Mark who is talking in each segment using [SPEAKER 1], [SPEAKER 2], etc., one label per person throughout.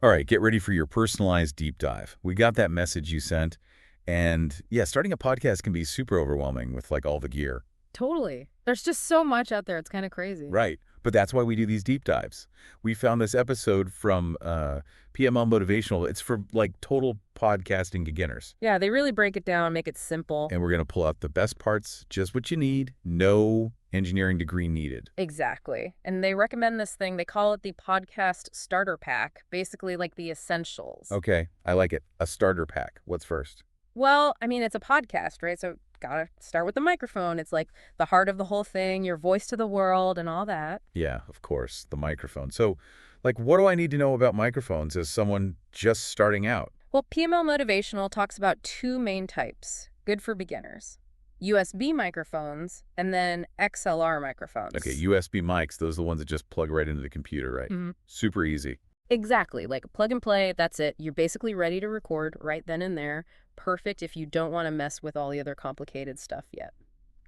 [SPEAKER 1] All right, get ready for your personalized deep dive. We got that message you sent. And yeah, starting a podcast can be super overwhelming with like all the gear.
[SPEAKER 2] Totally. There's just so much out there. It's kind of crazy.
[SPEAKER 1] Right. But that's why we do these deep dives. We found this episode from PML Motivational. It's for like total podcasting beginners.
[SPEAKER 2] Yeah, they really break it down, make it simple.
[SPEAKER 1] And we're going to pull out the best parts, just what you need, no engineering degree needed.
[SPEAKER 2] Exactly. And they recommend this thing. They call it the podcast starter pack, basically like the essentials.
[SPEAKER 1] Okay, I like it. A starter pack. What's first?
[SPEAKER 2] Well, I mean, it's a podcast, right? So gotta start with the microphone. It's like the heart of the whole thing, your voice to the world and all that.
[SPEAKER 1] Yeah, of course, the microphone. So, like, what do I need to know about microphones as someone just starting out?
[SPEAKER 2] Well, PML Motivational talks about two main types, good for beginners. USB microphones and then XLR microphones.
[SPEAKER 1] Okay, USB mics, those are the ones that just plug right into the computer, right?
[SPEAKER 2] Mhm.
[SPEAKER 1] Super easy.
[SPEAKER 2] Exactly. Like plug and play, that's it. You're basically ready to record right then and there. Perfect if you don't want to mess with all the other complicated stuff yet.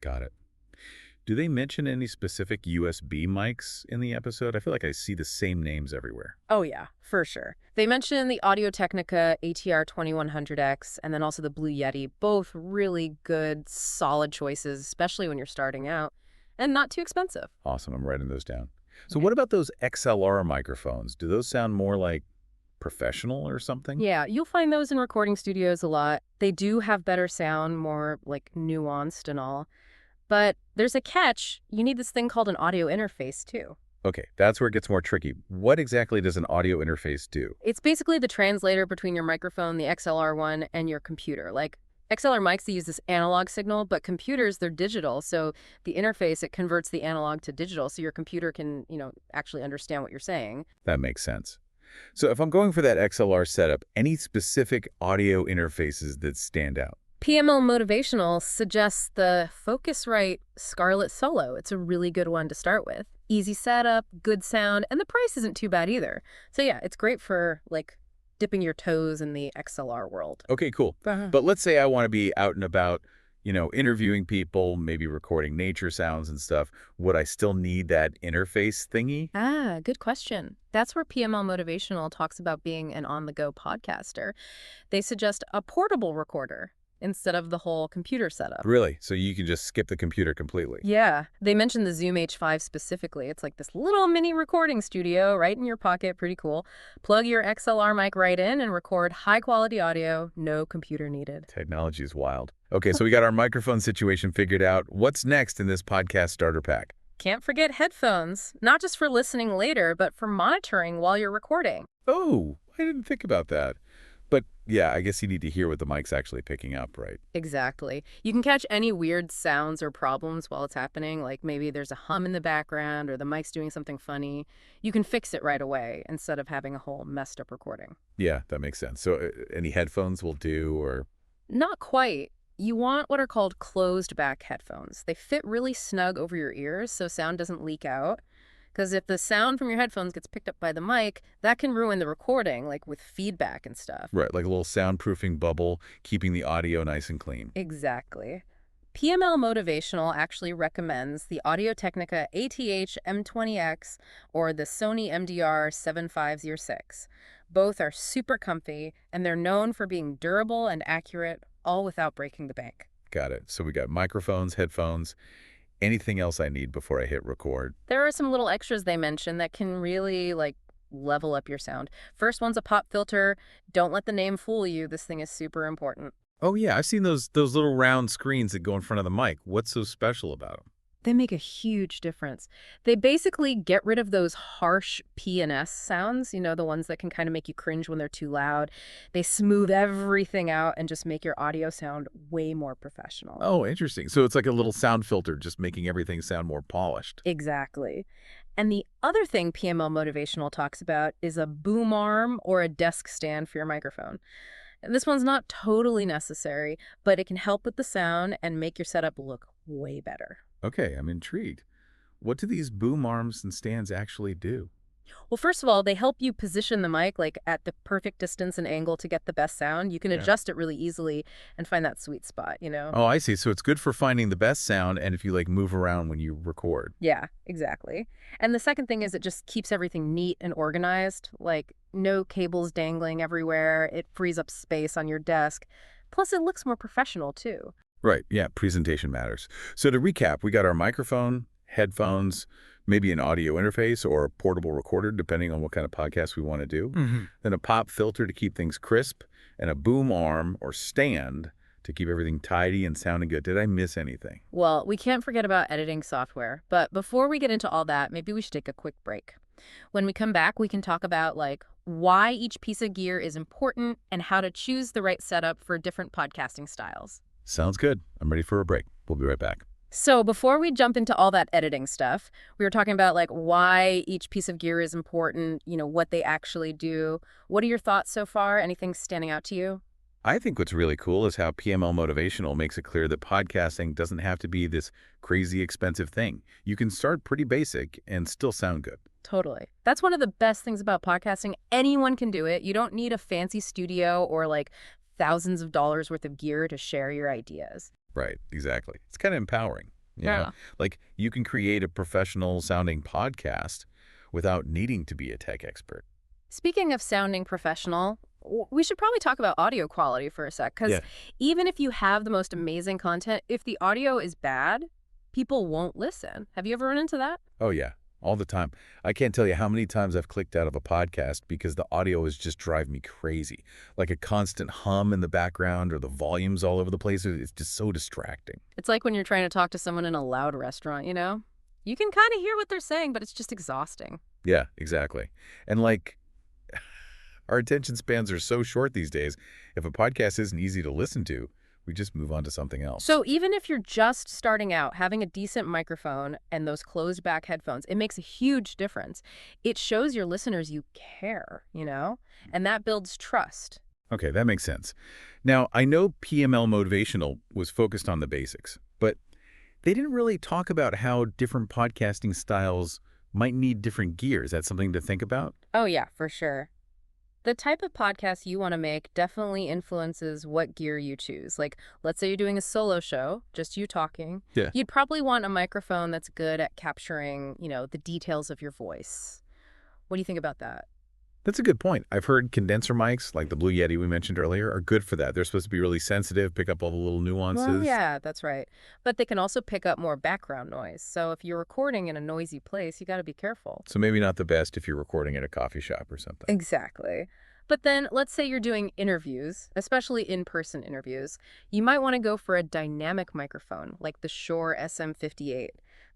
[SPEAKER 1] Got it. Do they mention any specific USB mics in the episode? I feel like I see the same names everywhere.
[SPEAKER 2] Oh, yeah, for sure. They mentioned the Audio-Technica ATR 2100X and then also the Blue Yeti, both really good, solid choices, especially when you're starting out, and not too expensive.
[SPEAKER 1] Awesome, I'm writing those down. So
[SPEAKER 2] Okay.
[SPEAKER 1] what about those XLR microphones? Do those sound more like professional or something?
[SPEAKER 2] Yeah, you'll find those in recording studios a lot. They do have better sound, more like nuanced and all. But there's a catch. You need this thing called an audio interface, too.
[SPEAKER 1] Okay, that's where it gets more tricky. What exactly does an audio interface do?
[SPEAKER 2] It's basically the translator between your microphone, the XLR one, and your computer. Like XLR mics, they use this analog signal, but computers, they're digital. So the interface, it converts the analog to digital so your computer can, actually understand what you're saying.
[SPEAKER 1] That makes sense. So if I'm going for that XLR setup, any specific audio interfaces that stand out?
[SPEAKER 2] PML Motivational suggests the Focusrite Scarlett Solo. It's a really good one to start with. Easy setup, good sound, and the price isn't too bad either. So yeah, it's great for like dipping your toes in the XLR world.
[SPEAKER 1] Okay, cool.
[SPEAKER 2] Uh-huh.
[SPEAKER 1] But let's say I want to be out and about, interviewing people, maybe recording nature sounds and stuff. Would I still need that interface thingy?
[SPEAKER 2] Ah, good question. That's where PML Motivational talks about being an on-the-go podcaster. They suggest a portable recorder instead of the whole computer setup.
[SPEAKER 1] Really? So you can just skip the computer completely?
[SPEAKER 2] Yeah, they mentioned the Zoom H5 specifically. It's like this little mini recording studio right in your pocket, pretty cool. Plug your XLR mic right in and record high-quality audio, no computer needed.
[SPEAKER 1] Technology is wild. Okay, so we got our microphone situation figured out. What's next in this podcast starter pack?
[SPEAKER 2] Can't forget headphones, not just for listening later, but for monitoring while you're recording.
[SPEAKER 1] Oh, I didn't think about that. But yeah, I guess you need to hear what the mic's actually picking up, right?
[SPEAKER 2] Exactly. You can catch any weird sounds or problems while it's happening, like maybe there's a hum in the background or the mic's doing something funny. You can fix it right away instead of having a whole messed up recording.
[SPEAKER 1] Yeah, that makes sense. So any headphones will do, or...
[SPEAKER 2] Not quite. You want what are called closed back headphones. They fit really snug over your ears so sound doesn't leak out. Because if the sound from your headphones gets picked up by the mic, that can ruin the recording, like with feedback and stuff.
[SPEAKER 1] Right, like a little soundproofing bubble, keeping the audio nice and clean.
[SPEAKER 2] Exactly. PML Motivational actually recommends the Audio-Technica ATH M20X or the Sony MDR 7506. Both are super comfy, and they're known for being durable and accurate, all without breaking the bank.
[SPEAKER 1] Got it. So we got microphones, headphones, anything else I need before I hit record.
[SPEAKER 2] There are some little extras they mention that can really, level up your sound. First one's a pop filter. Don't let the name fool you. This thing is super important.
[SPEAKER 1] Oh yeah, I've seen those little round screens that go in front of the mic. What's so special about them?
[SPEAKER 2] They make a huge difference. They basically get rid of those harsh P and S sounds, the ones that can kind of make you cringe when they're too loud. They smooth everything out and just make your audio sound way more professional.
[SPEAKER 1] Oh, interesting. So it's like a little sound filter, just making everything sound more polished.
[SPEAKER 2] Exactly. And the other thing PML Motivational talks about is a boom arm or a desk stand for your microphone. And this one's not totally necessary, but it can help with the sound and make your setup look way better.
[SPEAKER 1] Okay, I'm intrigued. What do these boom arms and stands actually do?
[SPEAKER 2] Well, first of all, they help you position the mic like at the perfect distance and angle to get the best sound. You can
[SPEAKER 1] Yeah.
[SPEAKER 2] adjust it really easily and find that sweet spot, you know?
[SPEAKER 1] Oh, I see. So it's good for finding the best sound and if you like move around when you record.
[SPEAKER 2] Yeah, exactly. And the second thing is it just keeps everything neat and organized, like no cables dangling everywhere. It frees up space on your desk. Plus, it looks more professional, too.
[SPEAKER 1] Right. Yeah. Presentation matters. So to recap, we got our microphone, headphones, maybe an audio interface or a portable recorder, depending on what kind of podcast we want to do. Then a pop filter to keep things crisp and a boom arm or stand to keep everything tidy and sounding good. Did I miss anything?
[SPEAKER 2] Well, we can't forget about editing software. But before we get into all that, maybe we should take a quick break. When we come back, we can talk about like why each piece of gear is important and how to choose the right setup for different podcasting styles.
[SPEAKER 1] Sounds good. I'm ready for a break. We'll be right back.
[SPEAKER 2] So before we jump into all that editing stuff, we were talking about like why each piece of gear is important, what they actually do. What are your thoughts so far? Anything standing out to you?
[SPEAKER 1] I think what's really cool is how PML Motivational makes it clear that podcasting doesn't have to be this crazy expensive thing. You can start pretty basic and still sound good.
[SPEAKER 2] Totally. That's one of the best things about podcasting. Anyone can do it. You don't need a fancy studio or like thousands of dollars worth of gear to share your ideas.
[SPEAKER 1] Right, exactly. It's kind of empowering.
[SPEAKER 2] Yeah.
[SPEAKER 1] Like you can create a professional sounding podcast without needing to be a tech expert.
[SPEAKER 2] Speaking of sounding professional, we should probably talk about audio quality for a sec, because
[SPEAKER 1] Yeah.
[SPEAKER 2] even if you have the most amazing content, if the audio is bad, people won't listen. Have you ever run into that?
[SPEAKER 1] Oh, yeah, all the time. I can't tell you how many times I've clicked out of a podcast because the audio is just driving me crazy. Like a constant hum in the background or the volumes all over the place. It's just so distracting.
[SPEAKER 2] It's like when you're trying to talk to someone in a loud restaurant, you know? You can kind of hear what they're saying, but it's just exhausting.
[SPEAKER 1] Yeah, exactly. And like, our attention spans are so short these days. If a podcast isn't easy to listen to, we just move on to something else.
[SPEAKER 2] So even if you're just starting out, having a decent microphone and those closed back headphones, it makes a huge difference. It shows your listeners you care, and that builds trust.
[SPEAKER 1] Okay, that makes sense. Now, I know PML Motivational was focused on the basics, but they didn't really talk about how different podcasting styles might need different gear. Is that something to think about?
[SPEAKER 2] Oh, yeah, for sure. The type of podcast you want to make definitely influences what gear you choose. Like, let's say you're doing a solo show, just you talking.
[SPEAKER 1] Yeah.
[SPEAKER 2] You'd probably want a microphone that's good at capturing, the details of your voice. What do you think about that?
[SPEAKER 1] That's a good point. I've heard condenser mics, like the Blue Yeti we mentioned earlier, are good for that. They're supposed to be really sensitive, pick up all the little nuances.
[SPEAKER 2] Well, yeah, that's right. But they can also pick up more background noise. So if you're recording in a noisy place, you got to be careful.
[SPEAKER 1] So maybe not the best if you're recording at a coffee shop or something.
[SPEAKER 2] Exactly. But then let's say you're doing interviews, especially in-person interviews. You might want to go for a dynamic microphone like the Shure SM58.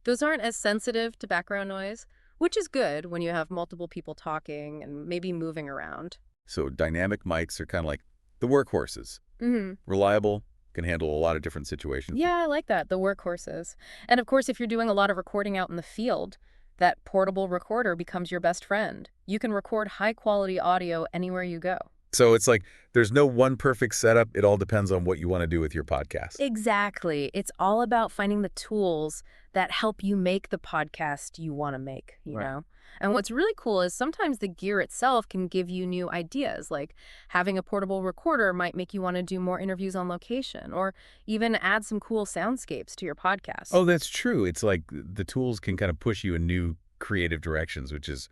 [SPEAKER 2] Those aren't as sensitive to background noise, which is good when you have multiple people talking and maybe moving around.
[SPEAKER 1] So dynamic mics are kind of like the workhorses.
[SPEAKER 2] Mm-hmm.
[SPEAKER 1] Reliable, can handle a lot of different situations.
[SPEAKER 2] Yeah, I like that, the workhorses. And of course, if you're doing a lot of recording out in the field, that portable recorder becomes your best friend. You can record high-quality audio anywhere you go.
[SPEAKER 1] So it's like there's no one perfect setup. It all depends on what you want to do with your podcast.
[SPEAKER 2] Exactly. It's all about finding the tools that help you make the podcast you want to make, you
[SPEAKER 1] Right.
[SPEAKER 2] know? And what's really cool is sometimes the gear itself can give you new ideas. Like having a portable recorder might make you want to do more interviews on location or even add some cool soundscapes to your podcast.
[SPEAKER 1] Oh, that's true. It's like the tools can kind of push you in new creative directions, which is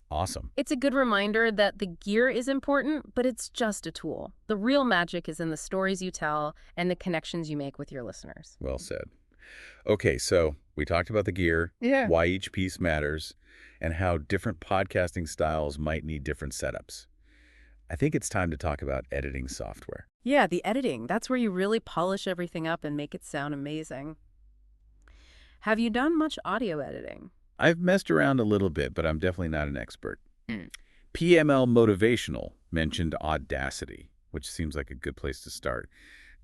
[SPEAKER 1] awesome.
[SPEAKER 2] It's a good reminder that the gear is important, but it's just a tool. The real magic is in the stories you tell and the connections you make with your listeners.
[SPEAKER 1] Well said. Okay, so we talked about the gear,
[SPEAKER 2] Yeah.
[SPEAKER 1] why each piece matters, and how different podcasting styles might need different setups. I think it's time to talk about editing software.
[SPEAKER 2] Yeah, the editing. That's where you really polish everything up and make it sound amazing. Have you done much audio editing?
[SPEAKER 1] I've messed around a little bit, but I'm definitely not an expert.
[SPEAKER 2] Mm.
[SPEAKER 1] PML Motivational mentioned Audacity, which seems like a good place to start.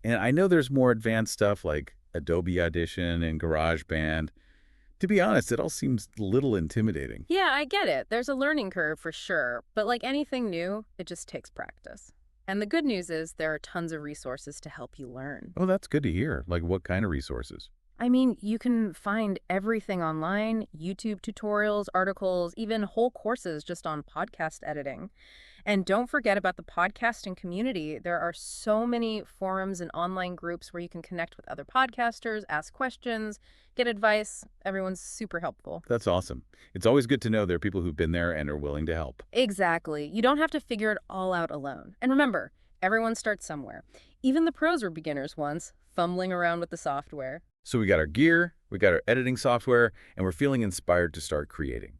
[SPEAKER 1] And I know there's more advanced stuff like Adobe Audition and GarageBand. To be honest, it all seems a little intimidating.
[SPEAKER 2] Yeah, I get it. There's a learning curve for sure. But like anything new, it just takes practice. And the good news is there are tons of resources to help you learn.
[SPEAKER 1] Oh, that's good to hear. Like what kind of resources?
[SPEAKER 2] I mean, you can find everything online, YouTube tutorials, articles, even whole courses just on podcast editing. And don't forget about the podcasting community. There are so many forums and online groups where you can connect with other podcasters, ask questions, get advice. Everyone's super helpful.
[SPEAKER 1] That's awesome. It's always good to know there are people who've been there and are willing to help.
[SPEAKER 2] Exactly. You don't have to figure it all out alone. And remember, everyone starts somewhere. Even the pros were beginners once, fumbling around with the software.
[SPEAKER 1] So we got our gear, we got our editing software, and we're feeling inspired to start creating.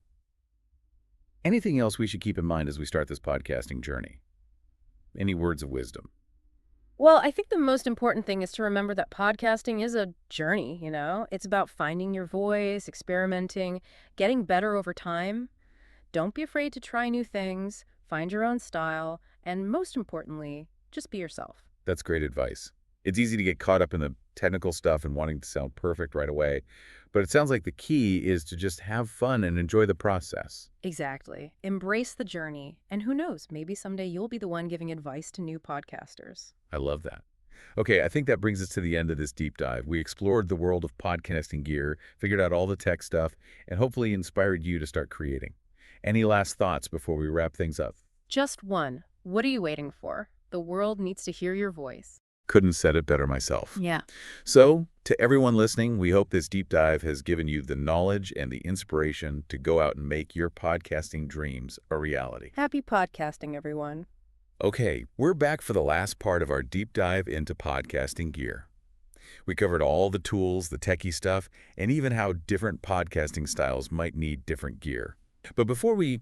[SPEAKER 1] Anything else we should keep in mind as we start this podcasting journey? Any words of wisdom?
[SPEAKER 2] Well, I think the most important thing is to remember that podcasting is a journey, It's about finding your voice, experimenting, getting better over time. Don't be afraid to try new things, find your own style, and most importantly, just be yourself.
[SPEAKER 1] That's great advice. It's easy to get caught up in the technical stuff and wanting to sound perfect right away, but it sounds like the key is to just have fun and enjoy the process.
[SPEAKER 2] Exactly. Embrace the journey, and who knows, maybe someday you'll be the one giving advice to new podcasters.
[SPEAKER 1] I love that. Okay, I think that brings us to the end of this deep dive. We explored the world of podcasting gear, figured out all the tech stuff, and hopefully inspired you to start creating. Any last thoughts before we wrap things up?
[SPEAKER 2] Just one. What are you waiting for? The world needs to hear your voice.
[SPEAKER 1] Couldn't said it better myself.
[SPEAKER 2] Yeah.
[SPEAKER 1] So, to everyone listening, we hope this deep dive has given you the knowledge and the inspiration to go out and make your podcasting dreams a reality.
[SPEAKER 2] Happy podcasting, everyone.
[SPEAKER 1] Okay, we're back for the last part of our deep dive into podcasting gear. We covered all the tools, the techie stuff, and even how different podcasting styles might need different gear. But before we,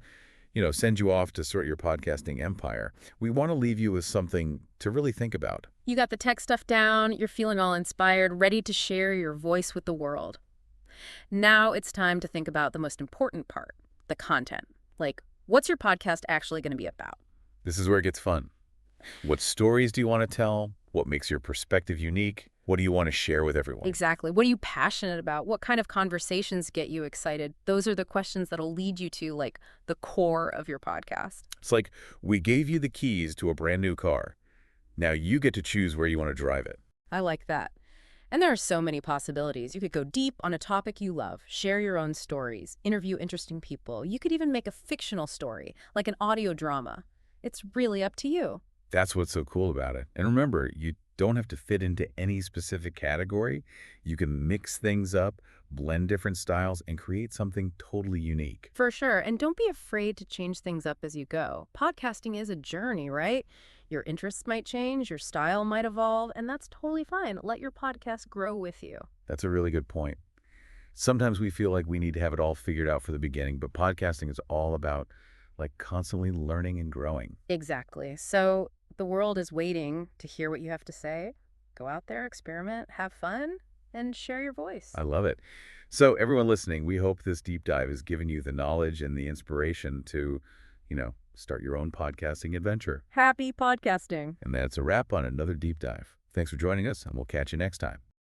[SPEAKER 1] send you off to sort your podcasting empire, we want to leave you with something to really think about.
[SPEAKER 2] You got the tech stuff down, you're feeling all inspired, ready to share your voice with the world. Now it's time to think about the most important part, the content. Like, what's your podcast actually going to be about?
[SPEAKER 1] This is where it gets fun. What stories do you want to tell? What makes your perspective unique? What do you want to share with everyone?
[SPEAKER 2] Exactly. What are you passionate about? What kind of conversations get you excited? Those are the questions that'll lead you to, like, the core of your podcast.
[SPEAKER 1] It's like we gave you the keys to a brand new car. Now you get to choose where you want to drive it.
[SPEAKER 2] I like that. And there are so many possibilities. You could go deep on a topic you love, share your own stories, interview interesting people. You could even make a fictional story, like an audio drama. It's really up to you.
[SPEAKER 1] That's what's so cool about it. And remember, you don't have to fit into any specific category. You can mix things up, blend different styles, and create something totally unique.
[SPEAKER 2] For sure. And don't be afraid to change things up as you go. Podcasting is a journey, right? Your interests might change, your style might evolve, and that's totally fine. Let your podcast grow with you.
[SPEAKER 1] That's a really good point. Sometimes we feel like we need to have it all figured out for the beginning, but podcasting is all about constantly learning and growing.
[SPEAKER 2] Exactly. So the world is waiting to hear what you have to say. Go out there, experiment, have fun, and share your voice.
[SPEAKER 1] I love it. So everyone listening, we hope this deep dive has given you the knowledge and the inspiration to, start your own podcasting adventure.
[SPEAKER 2] Happy podcasting.
[SPEAKER 1] And that's a wrap on another deep dive. Thanks for joining us, and we'll catch you next time.